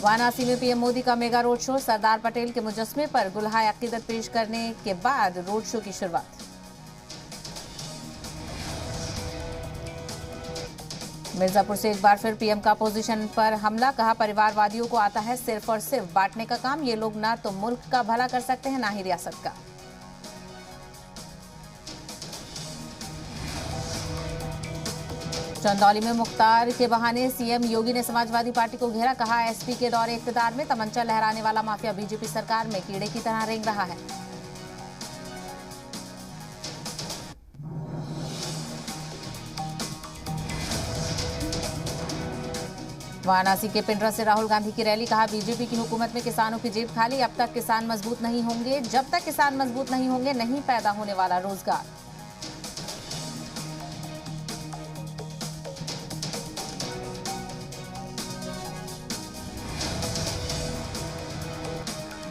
वाराणसी में पीएम मोदी का mega road show, Sardar Patel के मुजस्समे पर गुलहाए अकीदत पेश करने के बाद रोड शो की शुरुआत। मिर्जापुर से एक बार फिर पीएम का अपोजिशन पर हमला, कहा परिवारवादियों को आता है सिर्फ और सिर्फ बांटने का काम। ये लोग ना तो मुल्क का भला कर सकते हैं ना ही रियासत का। चंदौली में मुख्तार के बहाने सीएम योगी ने समाजवादी पार्टी को घेरा, कहा एसपी के दौरे इख्तिदार में तमंचा लहराने वाला माफिया बीजेपी सरकार में कीड़े की तरह रेंग रहा है। वाराणसी के पिंडरा से राहुल गांधी की रैली, कहा बीजेपी की हुकूमत में किसानों की जेब खाली। अब तक किसान मजबूत नहीं होंगे, जब तक किसान मजबूत नहीं होंगे नहीं पैदा होने वाला रोजगार।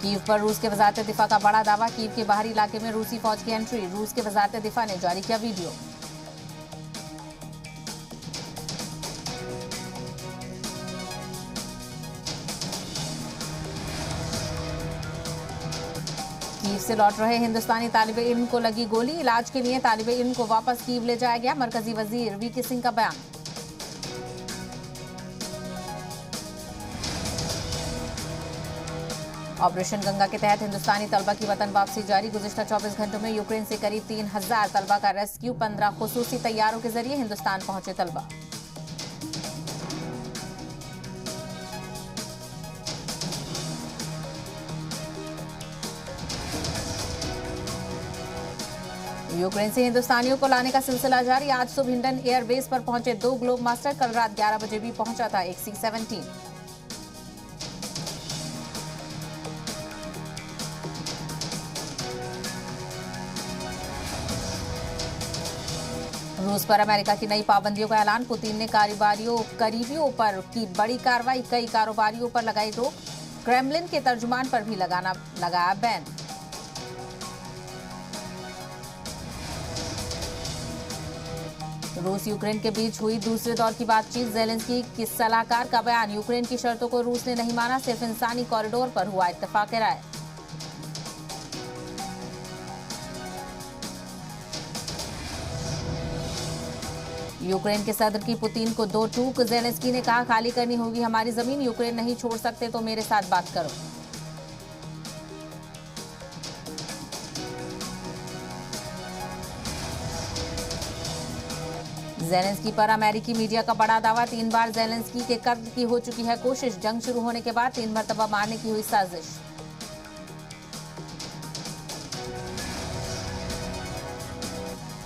कीव पर रूस के वजारत दिफा का बड़ा दावा, कीव के बाहरी इलाके में रूसी फौज की एंट्री। रूस के वजारत दिफा ने जारी किया वीडियो। कीव से लौट रहे हिंदुस्तानी तालिबे इल्म को लगी गोली, इलाज के लिए तालिबे इल्म को वापस कीव ले जाया गया। मरकजी वजीर वीके सिंह का बयान। ऑपरेशन गंगा के तहत हिंदुस्तानी तलबा की वतन वापसी जारी। गुज़िश्ता 24 घंटों में यूक्रेन से करीब 3000 तलबा का रेस्क्यू। 15 खुसूसी तैयारों के जरिए हिंदुस्तान पहुंचे तलबा। यूक्रेन से हिंदुस्तानियों को लाने का सिलसिला जारी। आज सुबह हिंडन एयरबेस पर पहुंचे 2 ग्लोब मास्टर। कल रात 11 बजे भी पहुंचा था एक C-17। रूस पर अमेरिका की नई पाबंदियों का ऐलान। पुतिन ने करीबियों पर की बड़ी कार्रवाई, कई कारोबारियों पर लगाई रोक। क्रेमलिन के तर्जुमान पर भी लगाया बैन। रूस यूक्रेन के बीच हुई दूसरे दौर की बातचीत। ज़ेलेंस्की की सलाहकार का बयान, यूक्रेन की शर्तों को रूस ने नहीं माना, सिर्फ इंसानी कॉरिडोर पर हुआ इत्तेफाक राय। यूक्रेन के सदर की पुतिन को 2 टूक। ज़ेलेंस्की ने कहा खाली करनी होगी हमारी जमीन, यूक्रेन नहीं छोड़ सकते तो मेरे साथ बात करो। ज़ेलेंस्की पर अमेरिकी मीडिया का बड़ा दावा। 3 बार ज़ेलेंस्की के कत्ल की हो चुकी है कोशिश। जंग शुरू होने के बाद 3 मरतबा मारने की हुई साजिश।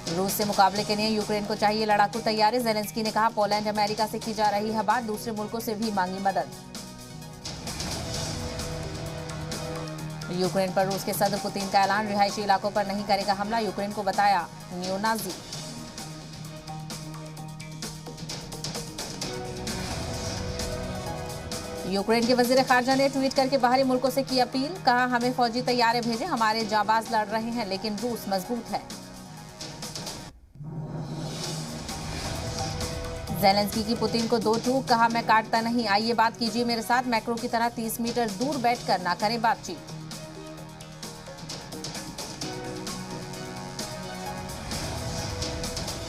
रूस से मुकाबले के लिए यूक्रेन को चाहिए लड़ाकू तैयारी। ज़ेलेंस्की ने कहा पोलैंड अमेरिका से की जा रही है बात, दूसरे मुल्कों से भी मांगी मदद। यूक्रेन पर रूस के सदर पुतिन का ऐलान, रिहायशी इलाकों पर नहीं करेगा हमला। यूक्रेन को बताया नियोनाजी। यूक्रेन के वजीर खारजा ने ट्वीट करके बाहरी मुल्कों से की अपील, कहा हमें फौजी तैयारे भेजें, हमारे जाबाज लड़ रहे हैं लेकिन रूस मजबूत है। ज़ेलेंस्की की पुतिन को 2 टूक, कहा मैं काटता नहीं, आइए बात कीजिए मेरे साथ। मैक्रो की तरह 30 मीटर दूर बैठकर ना करें बातचीत।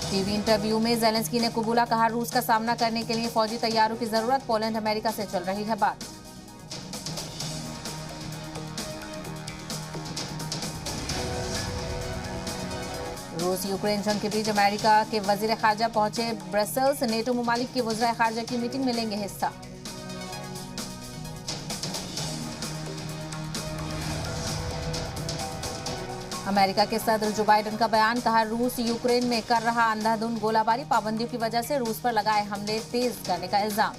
टीवी इंटरव्यू में ज़ेलेंस्की ने कबूला, कहा रूस का सामना करने के लिए फौजी तैयारों की जरूरत, पोलैंड अमेरिका से चल रही है बात। रूस यूक्रेन जंग के बीच अमेरिका के वजीर खारजा पहुंचे ब्रसेल्स। नेटो ममालिक के वज़ीर खारजा की मीटिंग में लेंगे हिस्सा। अमेरिका के सदर जो बाइडेन का बयान, कहा रूस यूक्रेन में कर रहा अंधाधुंध गोलाबारी, पाबंदियों की वजह से रूस पर लगाए हमले तेज करने का इल्जाम।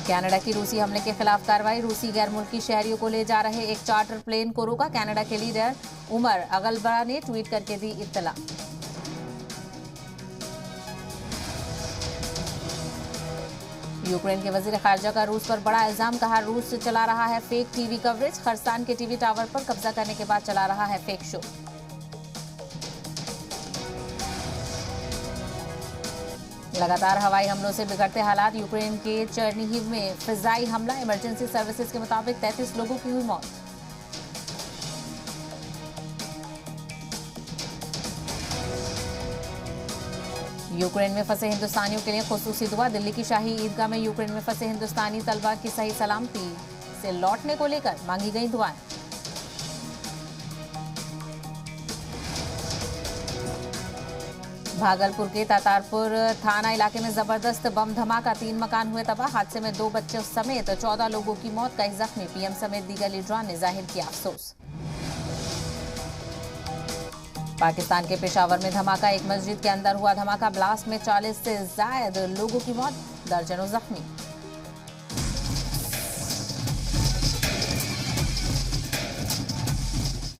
कनाडा की रूसी हमले के खिलाफ कार्रवाई। रूसी गैर मुल्की शहरियों को ले जा रहे एक चार्टर प्लेन को रोका। कनाडा के लीडर उमर अगलबा ने ट्वीट करके दी इत्तला। यूक्रेन के वजीर खारजा का रूस पर बड़ा इल्जाम, कहा रूस चला रहा है फेक टीवी कवरेज। खरसान के टीवी टावर पर कब्जा करने के बाद चला रहा है फेक शो। लगातार हवाई हमलों से बिगड़ते हालात। यूक्रेन के चेरनीहिव में फिजाई हमला। इमरजेंसी सर्विसेज के मुताबिक 33 लोगों की हुई मौत। यूक्रेन में फंसे हिंदुस्तानियों के लिए खुसूसी दुआ। दिल्ली की शाही ईदगाह में यूक्रेन में फंसे हिंदुस्तानी तलबा की सही सलामती से लौटने को लेकर मांगी गई दुआएं। भागलपुर के तातारपुर थाना इलाके में जबरदस्त बम धमाका। 3 मकान हुए तबाह। हादसे में 2 बच्चों समेत 14 लोगों की मौत, कई जख्मी। पीएम समेत दीगर लीडरान ने जाहिर किया अफसोस। पाकिस्तान के पेशावर में धमाका। एक मस्जिद के अंदर हुआ धमाका। ब्लास्ट में 40 से ज्यादा लोगों की मौत, दर्जनों जख्मी।